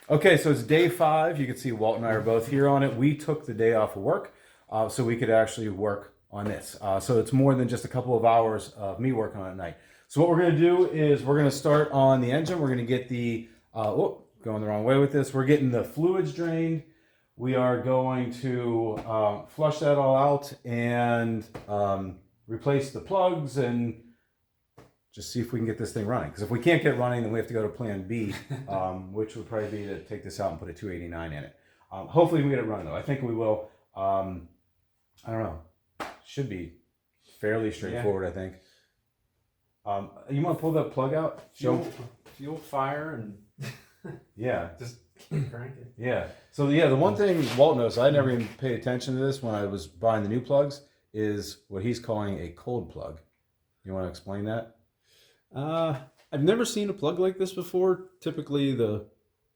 Okay, so it's day 5. You can see Walt and I are both here on it. We took the day off of work so we could actually work on this. So it's more than just a couple of hours of me working on it at night. So what we're going to do is we're going to start on the engine. We're going to get the, going the wrong way with this. We're getting the fluids drained. We are going to flush that all out and replace the plugs and just see if we can get this thing running. Because if we can't get it running, then we have to go to plan B, which would probably be to take this out and put a 289 in it. Hopefully we can get it running though. I think we will. I don't know. Should be fairly straightforward, yeah. I think. You want to pull that plug out? Fuel, fire, and yeah. Just keep cranking. Yeah. So yeah, the one thing Walt knows, I never even paid attention to this when I was buying the new plugs, is what he's calling a cold plug. You want to explain that? I've never seen a plug like this before. Typically the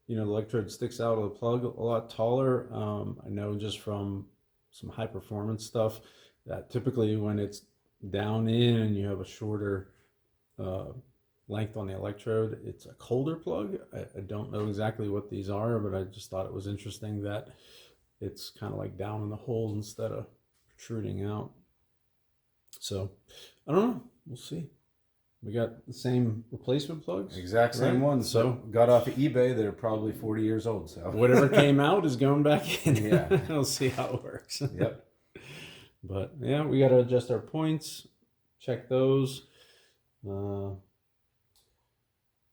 electrode sticks out of the plug a lot taller. I know just from some high performance stuff that typically when it's down in and you have a shorter length on the electrode, it's a colder plug. I don't know exactly what these are, but I just thought it was interesting that it's kind of like down in the hole instead of protruding out. So I don't know. We'll see. We got the same replacement plugs. Exact same ones. So got off of eBay that are probably 40 years old. So whatever came out is going back in. Yeah. We'll see how it works. Yep. But yeah, we got to adjust our points. Check those. Run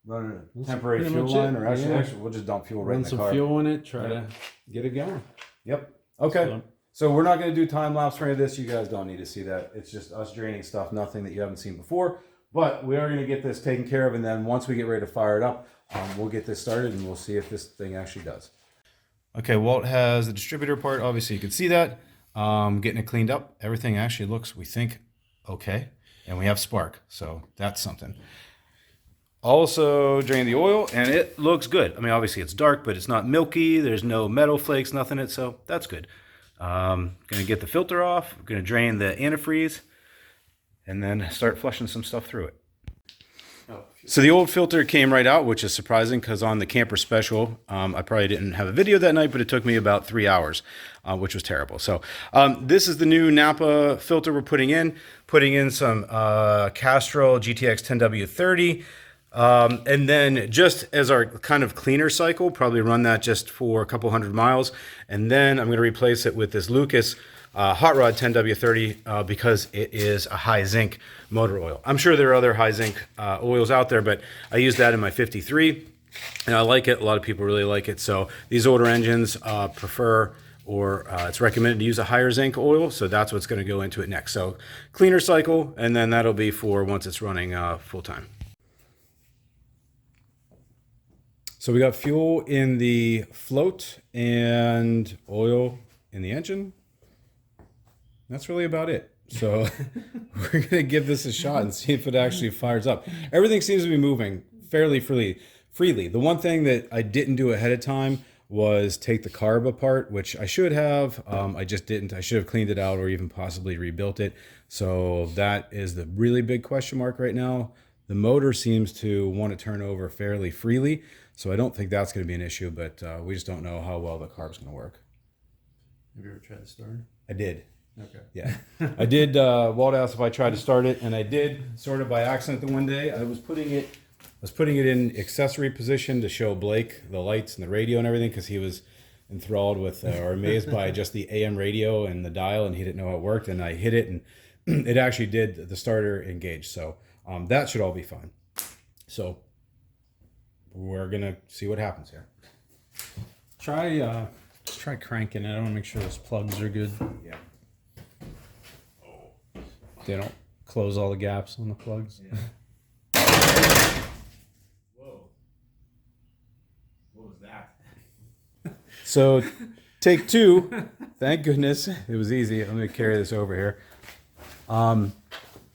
a temporary fuel line, or actually we'll just dump fuel right in the car. Run some fuel in it. Try to get it going. Yep. Okay. So we're not going to do time lapse for any of this. You guys don't need to see that. It's just us draining stuff, nothing that you haven't seen before. But we are going to get this taken care of, and then once we get ready to fire it up, we'll get this started, and we'll see if this thing actually does. Okay, Walt has the distributor part. Obviously, you can see that. Getting it cleaned up. Everything actually looks, we think, okay. And we have spark, so that's something. Also drain the oil, and it looks good. I mean, obviously it's dark, but it's not milky. There's no metal flakes, nothing in it, so that's good. Going to get the filter off. We're going to drain the antifreeze, and then start flushing some stuff through it. So the old filter came right out, which is surprising because on the Camper Special, I probably didn't have a video that night, but it took me about 3 hours, which was terrible. So this is the new Napa filter we're putting in some Castrol GTX 10W30. And then just as our kind of cleaner cycle, probably run that just for a couple 100 miles. And then I'm going to replace it with this Lucas Hot Rod 10W30 because it is a high zinc motor oil. I'm sure there are other high zinc oils out there, but I use that in my 53 and I like it. A lot of people really like it. So these older engines prefer or it's recommended to use a higher zinc oil. So that's what's going to go into it next. So cleaner cycle, and then that'll be for once it's running full time. So we got fuel in the float and oil in the engine. That's really about it. So we're going to give this a shot and see if it actually fires up. Everything seems to be moving fairly freely. The one thing that I didn't do ahead of time was take the carb apart, which I should have. I just didn't. I should have cleaned it out or even possibly rebuilt it. So that is the really big question mark right now. The motor seems to want to turn over fairly freely. So I don't think that's going to be an issue, but we just don't know how well the carb's going to work. Have you ever tried to start it? I did. Okay. Yeah. I did. Walt asked if I tried to start it, and I did sort of by accident the one day. I was putting it in accessory position to show Blake the lights and the radio and everything because he was enthralled with or amazed by just the AM radio and the dial, and he didn't know how it worked. And I hit it, and it actually did the starter engage. So that should all be fine. So we're gonna see what happens here. Just try cranking it. I want to make sure those plugs are good. Yeah. They don't close all the gaps on the plugs. Yeah. Whoa. What was that? So take 2. Thank goodness. It was easy. Let me carry this over here.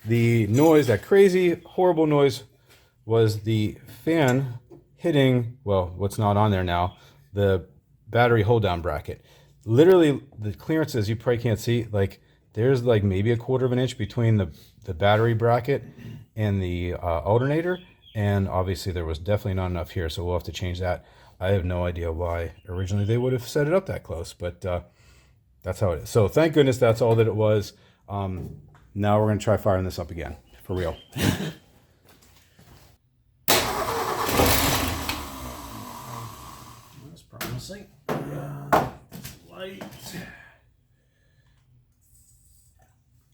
The noise, that crazy, horrible noise, was the fan hitting, well, what's not on there now, the battery hold down bracket. Literally, the clearances, you probably can't see, like, there's like maybe a 1/4 of an inch between the battery bracket and the alternator. And obviously there was definitely not enough here, so we'll have to change that. I have no idea why originally they would have set it up that close, but that's how it is. So thank goodness that's all that it was. Now we're going to try firing this up again, for real. That's promising. Light.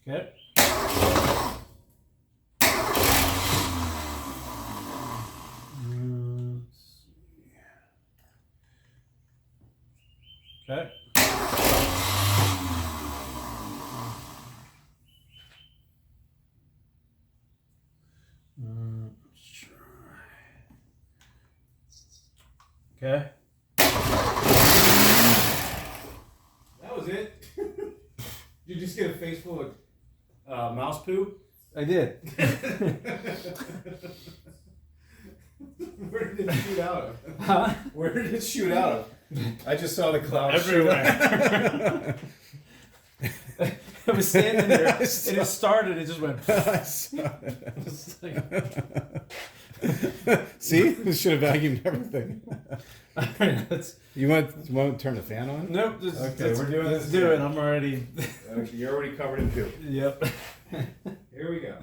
Okay. Okay. Okay. That was it. Did you just get a face full of mouse poo? I did. Where did it shoot out of? Huh? Where did it shoot out of? I just saw the cloud everywhere. I was standing there, and it started. It just went. I saw it. See, this should have vacuumed everything. You want to turn the fan on? Nope. Okay, we're doing this. Let's do it. I'm already. Okay, you're already covered in poo. Yep. Here we go.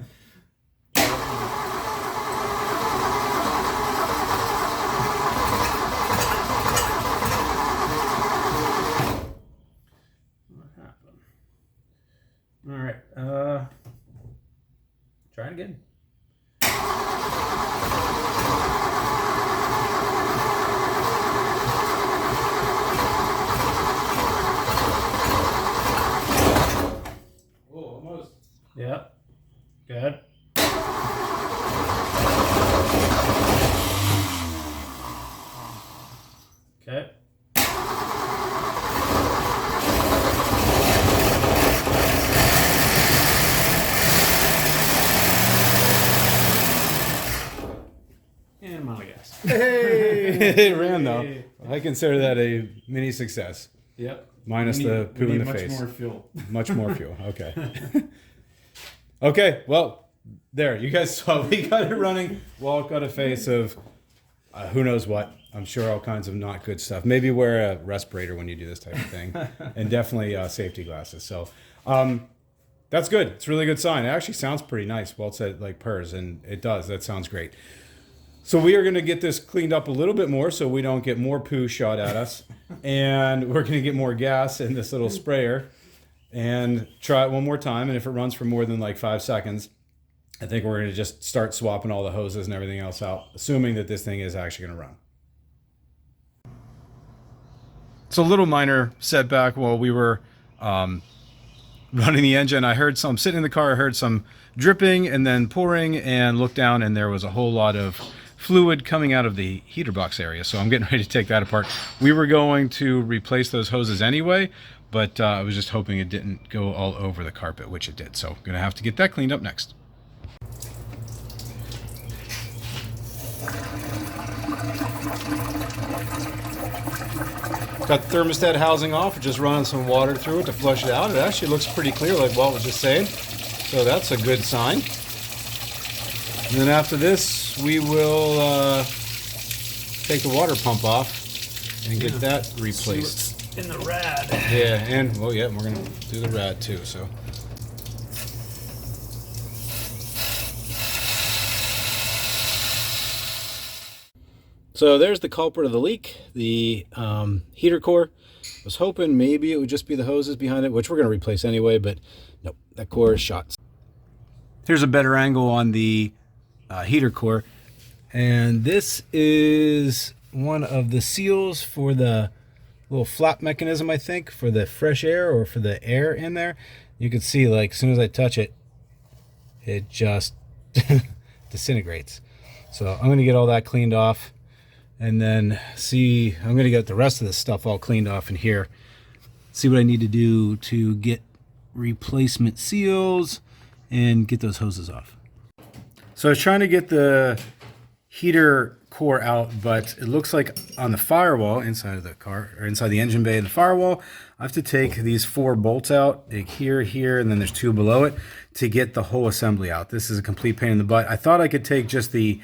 What happened? All right. Try it again. Yep. Good. Okay. And I'm out of gas. Hey, it ran though. I consider that a mini success. Yep. Minus the poo in the face. Much more fuel. Much more fuel. Okay. Okay. Well, there. You guys saw we got it running. Walt got a face of who knows what. I'm sure all kinds of not good stuff. Maybe wear a respirator when you do this type of thing, and definitely safety glasses. So that's good. It's a really good sign. It actually sounds pretty nice. Walt said like purrs, and it does. That sounds great. So we are going to get this cleaned up a little bit more so we don't get more poo shot at us. And we're going to get more gas in this little sprayer and try it one more time. And if it runs for more than like 5 seconds, I think we're going to just start swapping all the hoses and everything else out, assuming that this thing is actually going to run. It's a little minor setback while we were running the engine. I'm sitting in the car, I heard some dripping and then pouring, and looked down and there was a whole lot of fluid coming out of the heater box area. So I'm getting ready to take that apart. We were going to replace those hoses anyway, but I was just hoping it didn't go all over the carpet, which it did. So I'm gonna have to get that cleaned up next. Got the thermostat housing off, just running some water through it to flush it out. It actually looks pretty clear like Walt was just saying. So that's a good sign. And then after this, we will take the water pump off and get that replaced. In the rad. Yeah, and well, yeah, we're gonna do the rad too. So. So there's the culprit of the leak, the heater core. I was hoping maybe it would just be the hoses behind it, which we're gonna replace anyway, but nope, that core is shot. Here's a better angle on the heater core, and this is one of the seals for the little flap mechanism, I think, for the fresh air or for the air in there. You can see, like, as soon as I touch it, it just disintegrates. So I'm going to get all that cleaned off, and then I'm going to get the rest of this stuff all cleaned off in here, see what I need to do to get replacement seals and get those hoses off. So I was trying to get the heater core out, but it looks like on the firewall inside of the car, or inside the engine bay and the firewall, I have to take these 4 bolts out, like here, and then there's 2 below it, to get the whole assembly out. This is a complete pain in the butt. I thought I could take just the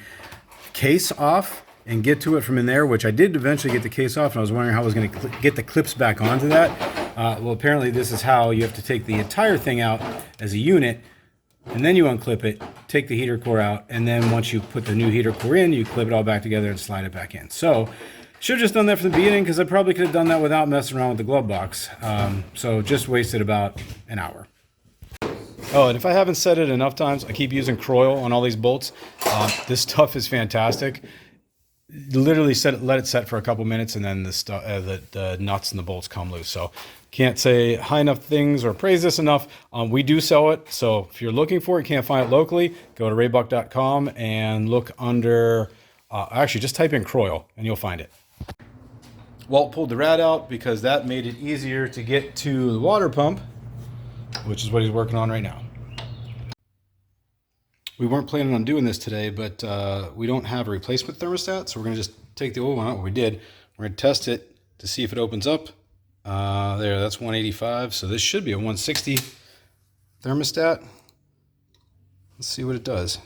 case off and get to it from in there, which I did eventually get the case off, and I was wondering how I was going to get the clips back onto that. Well, apparently this is how you have to take the entire thing out as a unit, and then you unclip it, take the heater core out, and then once you put the new heater core in, you clip it all back together and slide it back in. So should have just done that from the beginning, because I probably could have done that without messing around with the glove box. So just wasted about an hour. Oh, and if I haven't said it enough times, I keep using Croyle on all these bolts. This stuff is fantastic. Literally let it set for a couple minutes, and then the nuts and the bolts come loose. So can't say high enough things or praise this enough. We do sell it, so if you're looking for it, can't find it locally, go to raybuck.com and look under, actually just type in Croyle and you'll find it. Walt pulled the rad out because that made it easier to get to the water pump, which is what he's working on right now. We weren't planning on doing this today, but we don't have a replacement thermostat, so we're going to just take the old one out. What we did, we're going to test it to see if it opens up. There, that's 185, so this should be a 160 thermostat. Let's see what it does.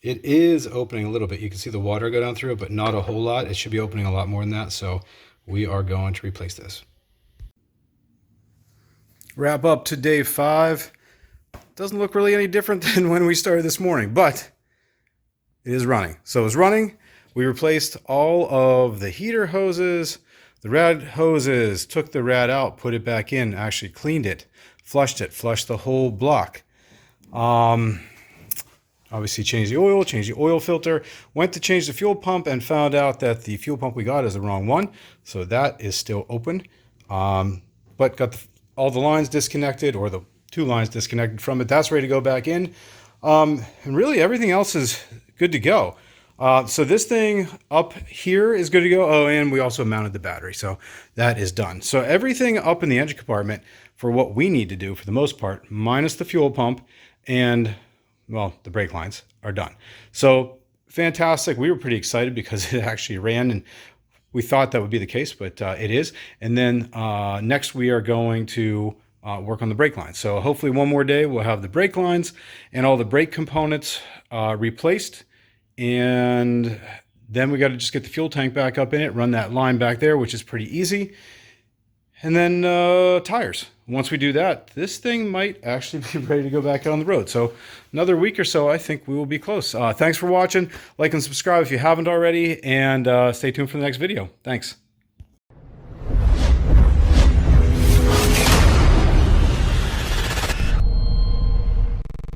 It is opening a little bit. You can see the water go down through it, but not a whole lot. It should be opening a lot more than that, so we are going to replace this. Wrap up to day 5. Doesn't look really any different than when we started this morning, but it is running. So it's running. We replaced all of the heater hoses, the rad hoses, took the rad out, put it back in, actually cleaned it, flushed the whole block. Obviously changed the oil filter, went to change the fuel pump and found out that the fuel pump we got is the wrong one. So that is still open, but got all the lines disconnected, or the 2 lines disconnected from it. That's ready to go back in. And really everything else is good to go. So this thing up here is good to go. Oh, and we also mounted the battery. So that is done. So everything up in the engine compartment for what we need to do for the most part, minus the fuel pump and, well, the brake lines are done. So fantastic. We were pretty excited because it actually ran, and we thought that would be the case, but it is. And then next we are going to work on the brake lines. So hopefully one more day we'll have the brake lines and all the brake components replaced. And then we got to just get the fuel tank back up in it, run that line back there, which is pretty easy. And then tires. Once we do that, this thing might actually be ready to go back out on the road. So another week or so, I think we will be close. Thanks for watching. Like and subscribe if you haven't already, and stay tuned for the next video. Thanks.